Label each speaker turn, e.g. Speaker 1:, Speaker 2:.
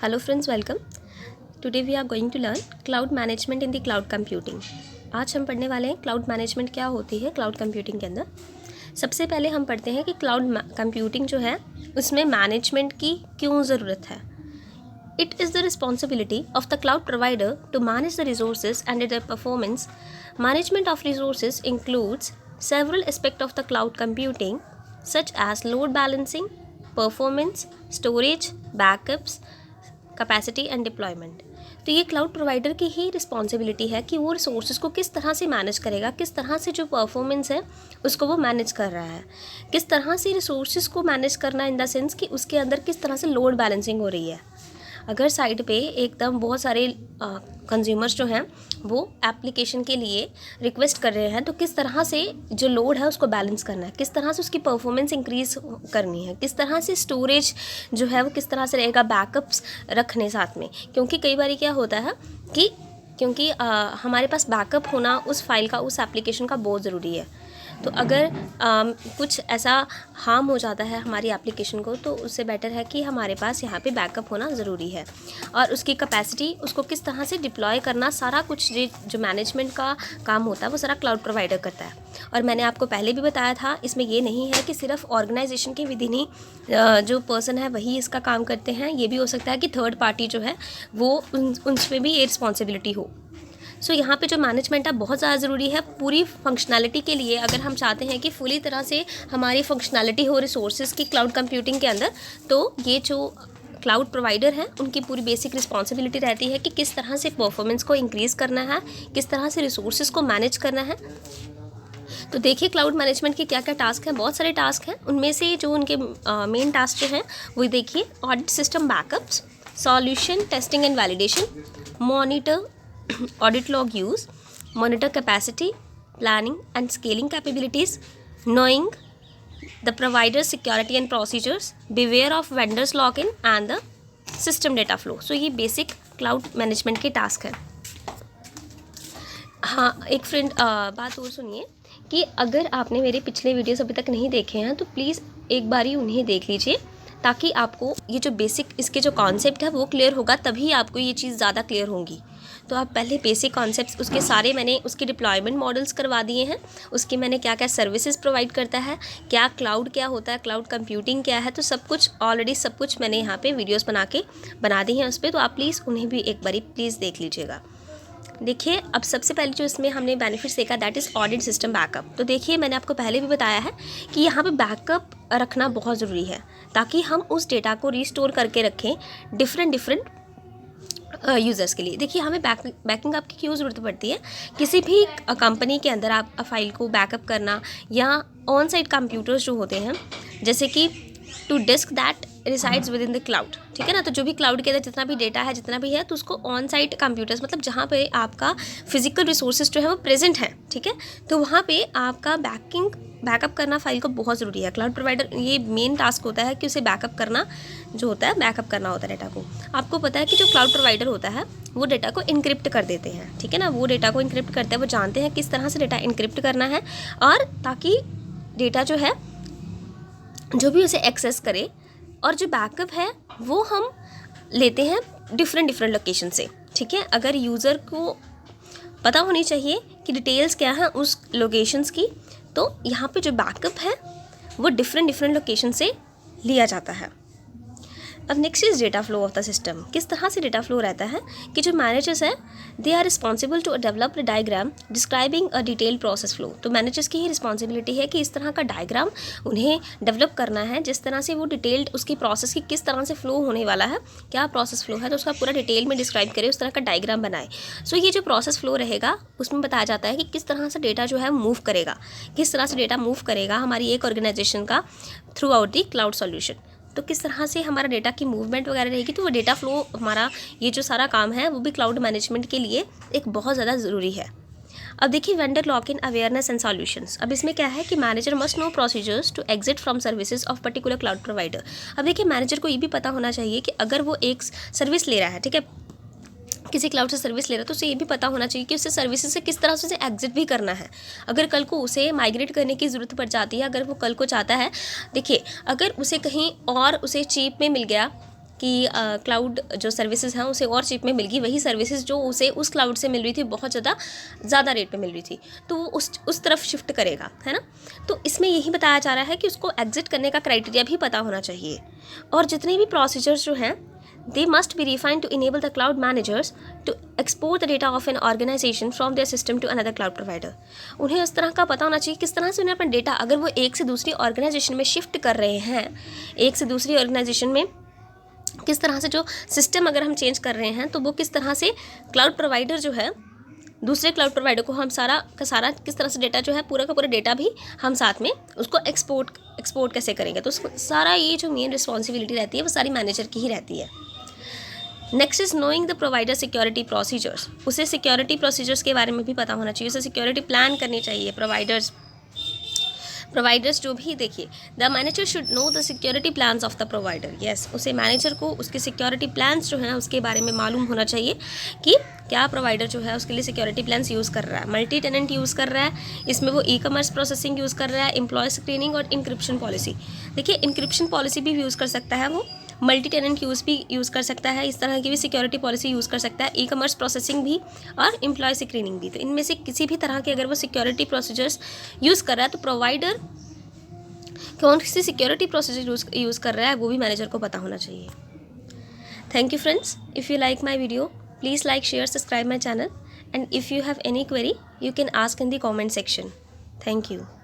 Speaker 1: Hello friends, welcome. Today we are going to learn cloud management in the cloud computing. आज हम पढ़ने वाले हैं क्लाउड मैनेजमेंट क्या होती है क्लाउड कंप्यूटिंग के अंदर। सबसे पहले हम पढ़ते हैं कि क्लाउड कंप्यूटिंग जो है उसमें मैनेजमेंट की क्यों ज़रूरत है। It is the responsibility of the cloud provider to manage the resources and their performance. Management of resources includes several aspects of the cloud computing such as load balancing, performance, storage, backups, capacity and deployment. तो ये cloud provider की ही responsibility है कि वो resources को किस तरह से मैनेज करेगा, किस तरह से जो परफॉर्मेंस है उसको वो मैनेज कर रहा है, किस तरह से रिसोर्सेज को मैनेज करना इन द सेंस कि उसके अंदर किस तरह से लोड बैलेंसिंग हो रही है। अगर साइड पे एकदम बहुत सारे कंज्यूमर्स जो हैं वो एप्लीकेशन के लिए रिक्वेस्ट कर रहे हैं तो किस तरह से जो लोड है उसको बैलेंस करना है, किस तरह से उसकी परफॉर्मेंस इंक्रीज करनी है, किस तरह से स्टोरेज जो है वो किस तरह से रहेगा, बैकअप्स रखने साथ में। क्योंकि कई बार क्या होता है कि हमारे पास बैकअप होना उस फाइल का, उस एप्लीकेशन का बहुत ज़रूरी है। तो अगर कुछ ऐसा हार्म हो जाता है हमारी एप्लीकेशन को तो उससे बेटर है कि हमारे पास यहाँ पे बैकअप होना ज़रूरी है। और उसकी कैपेसिटी, उसको किस तरह से डिप्लॉय करना, सारा कुछ जो मैनेजमेंट का काम होता है वो सारा क्लाउड प्रोवाइडर करता है। और मैंने आपको पहले भी बताया था, इसमें ये नहीं है कि सिर्फ ऑर्गेनाइजेशन के विदिन ही जो पर्सन है वही इसका काम करते हैं। ये भी हो सकता है कि थर्ड पार्टी जो है वो उनसे भी ये रिस्पॉन्सिबिलिटी हो। सो यहाँ पे जो मैनेजमेंट है बहुत ज़्यादा ज़रूरी है पूरी फंक्शनैलिटी के लिए। अगर हम चाहते हैं कि फुली तरह से हमारी फंक्शनैलिटी हो रिसोर्सेज की क्लाउड कंप्यूटिंग के अंदर, तो ये जो क्लाउड प्रोवाइडर है उनकी पूरी बेसिक रिस्पॉन्सिबिलिटी रहती है कि किस तरह से परफॉर्मेंस को इंक्रीज़ करना है, किस तरह से रिसोर्सेज को मैनेज करना है। तो देखिए क्लाउड मैनेजमेंट के क्या क्या टास्क हैं, बहुत सारे टास्क हैं। उनमें से जो उनके मेन टास्क जो हैं वो देखिए: audit system backups, solution testing and validation, monitor audit log use, monitor capacity, planning and scaling capabilities, knowing the provider's security and procedures, beware of vendors login and the system data flow. So ये basic cloud management के task हैं। हाँ, एक friend बात और सुनिए कि अगर आपने मेरे पिछले वीडियोस अभी तक नहीं देखे हैं तो प्लीज़ एक बारी उन्हें देख लीजिए, ताकि आपको ये जो बेसिक इसके जो कॉन्सेप्ट है वो क्लियर होगा, तभी आपको ये चीज़ ज़्यादा क्लियर होंगी। तो आप पहले बेसिक कॉन्सेप्ट्स उसके सारे मैंने उसके डिप्लॉयमेंट मॉडल्स करवा दिए हैं, उसके मैंने क्या क्या सर्विसेज प्रोवाइड करता है, क्या क्लाउड क्या होता है, क्लाउड कंप्यूटिंग क्या है, तो सब कुछ ऑलरेडी सब कुछ मैंने यहाँ पे वीडियोस बना दी हैं उस पर। तो आप प्लीज़ उन्हें भी एक बारी प्लीज़ देख लीजिएगा। देखिए अब सबसे पहले जो इसमें हमने बेनिफिट्स देखा that is audit system backup. तो देखिए मैंने आपको पहले भी बताया है कि यहाँ पे बैकअप रखना बहुत ज़रूरी है, ताकि हम उस डेटा को रिस्टोर करके रखें डिफरेंट यूज़र्स के लिए। देखिए हमें बैकिंग अप की क्यों ज़रूरत पड़ती है। किसी भी कंपनी के अंदर आप फाइल को बैकअप करना, या ऑन साइट कंप्यूटर्स जो होते हैं, जैसे कि two disk that resides within the cloud, ठीक है ना। तो जो भी क्लाउड के अंदर जितना भी डेटा है, जितना भी है, तो उसको ऑन साइट कंप्यूटर्स मतलब जहाँ पे आपका फिजिकल रिसोर्सेज जो है वो प्रेजेंट है, ठीक है, तो वहाँ पे आपका बैकअप करना फाइल को बहुत ज़रूरी है। क्लाउड प्रोवाइडर ये मेन टास्क होता है कि उसे बैकअप करना जो होता है, बैकअप करना होता है डेटा को। आपको पता है कि जो क्लाउड प्रोवाइडर होता है वो डेटा को इनक्रिप्ट कर देते हैं, ठीक है ना। वो डेटा को इनक्रिप्ट करते हैं, वो जानते हैं किस तरह से डेटा इनक्रिप्ट करना है, और ताकि डेटा जो है जो भी उसे एक्सेस करे, और जो बैकअप है वो हम लेते हैं डिफरेंट लोकेशन से, ठीक है। अगर यूज़र को पता होनी चाहिए कि डिटेल्स क्या हैं उस लोकेशंस की, तो यहाँ पे जो बैकअप है वो डिफरेंट लोकेशन से लिया जाता है। अब next is data flow of the system. किस तरह से डेटा फ्लो रहता है कि जो मैनेजर्स हैं they are responsible to develop the diagram describing a detail process flow. तो मैनेजर्स की ही रिस्पॉन्सिबिलिटी है कि इस तरह का डायग्राम उन्हें डेवलप करना है, जिस तरह से वो डिटेल्ड उसकी प्रोसेस की किस तरह से फ्लो होने वाला है, क्या प्रोसेस फ्लो है, तो उसका पूरा डिटेल में डिस्क्राइब करे, उस तरह का डायग्राम बनाए। सो ये जो प्रोसेस फ्लो रहेगा उसमें बताया जाता है कि किस तरह से डेटा जो है मूव करेगा, किस तरह से डेटा मूव करेगा हमारी एक ऑर्गेनाइजेशन का through out the cloud solution. तो किस तरह से हमारा डेटा की मूवमेंट वगैरह रहेगी, तो वो डेटा फ्लो हमारा ये जो सारा काम है वो भी क्लाउड मैनेजमेंट के लिए एक बहुत ज़्यादा ज़रूरी है। अब देखिए vendor lock in awareness and solutions. अब इसमें क्या है कि manager must know procedures to exit from services of particular cloud provider. अब देखिए मैनेजर को ये भी पता होना चाहिए कि अगर वो एक सर्विस ले रहा है, ठीक है, किसी क्लाउड से सर्विस ले रहा है, तो उसे ये भी पता होना चाहिए कि उसे सर्विसेज से किस तरह से उसे एग्जिट भी करना है। अगर कल को उसे माइग्रेट करने की ज़रूरत पड़ जाती है, अगर वो कल को चाहता है, देखिए अगर उसे कहीं और उसे चीप में मिल गया कि क्लाउड जो सर्विसेज हैं उसे और चिप में मिल गई, वही सर्विसेज जो उसे उस क्लाउड से मिल रही थी बहुत ज़्यादा रेट पे मिल रही थी, तो वो उस तरफ शिफ्ट करेगा, है ना। तो इसमें यही बताया जा रहा है कि उसको एग्जिट करने का क्राइटेरिया भी पता होना चाहिए। और जितने भी प्रोसीजर्स जो हैं they must be refined to enable the cloud managers to export the data of an organization from their system to another cloud provider। उन्हें इस तरह का पता होना चाहिए किस तरह से उन्हें अपना डेटा, अगर वो एक से दूसरी ऑर्गेनाइजेशन में शिफ्ट कर रहे हैं, एक से दूसरी ऑर्गेनाइजेशन में किस तरह से जो सिस्टम अगर हम चेंज कर रहे हैं, तो वो किस तरह से क्लाउड प्रोवाइडर जो है दूसरे क्लाउड प्रोवाइडर को हम सारा का सारा किस तरह से डेटा जो है पूरा का पूरा डेटा भी हम साथ में उसको एक्सपोर्ट कैसे करेंगे। तो सारा ये जो मेन रिस्पॉन्सिबिलिटी रहती है वो सारी मैनेजर की ही रहती है। Next is knowing the provider security procedures. उसे सिक्योरिटी प्रोसीजर्स के बारे में भी पता होना चाहिए, उसे सिक्योरिटी प्लान करनी चाहिए। प्रोवाइडर्स जो भी, देखिए, the manager should know the security plans of the provider. Yes, उसे मैनेजर को उसके सिक्योरिटी प्लान्स जो हैं उसके बारे में मालूम होना चाहिए कि क्या प्रोवाइडर जो है उसके लिए सिक्योरिटी प्लान्स यूज़ कर रहा है, मल्टी टेनेंट यूज़ कर रहा है, इसमें वो ई कॉमर्स प्रोसेसिंग यूज़ कर रहा है, एम्प्लॉय स्क्रीनिंग और इंक्रिप्शन पॉलिसी। देखिए, इंक्रिप्शन पॉलिसी भी यूज़ कर सकता है वो, मल्टी टेनेंट यूज़ कर सकता है, इस तरह की भी सिक्योरिटी पॉलिसी यूज़ कर सकता है, ई कॉमर्स प्रोसेसिंग भी और एम्प्लॉय स्क्रीनिंग भी। तो इनमें से किसी भी तरह के अगर वो सिक्योरिटी प्रोसीजर्स यूज़ कर रहा है, तो प्रोवाइडर कौन सी सिक्योरिटी प्रोसीजर यूज़ कर रहा है वो भी मैनेजर को पता होना चाहिए। Thank you friends, if you like my video please like, share, subscribe my channel, and if you have any query you can ask in the comment section. Thank you.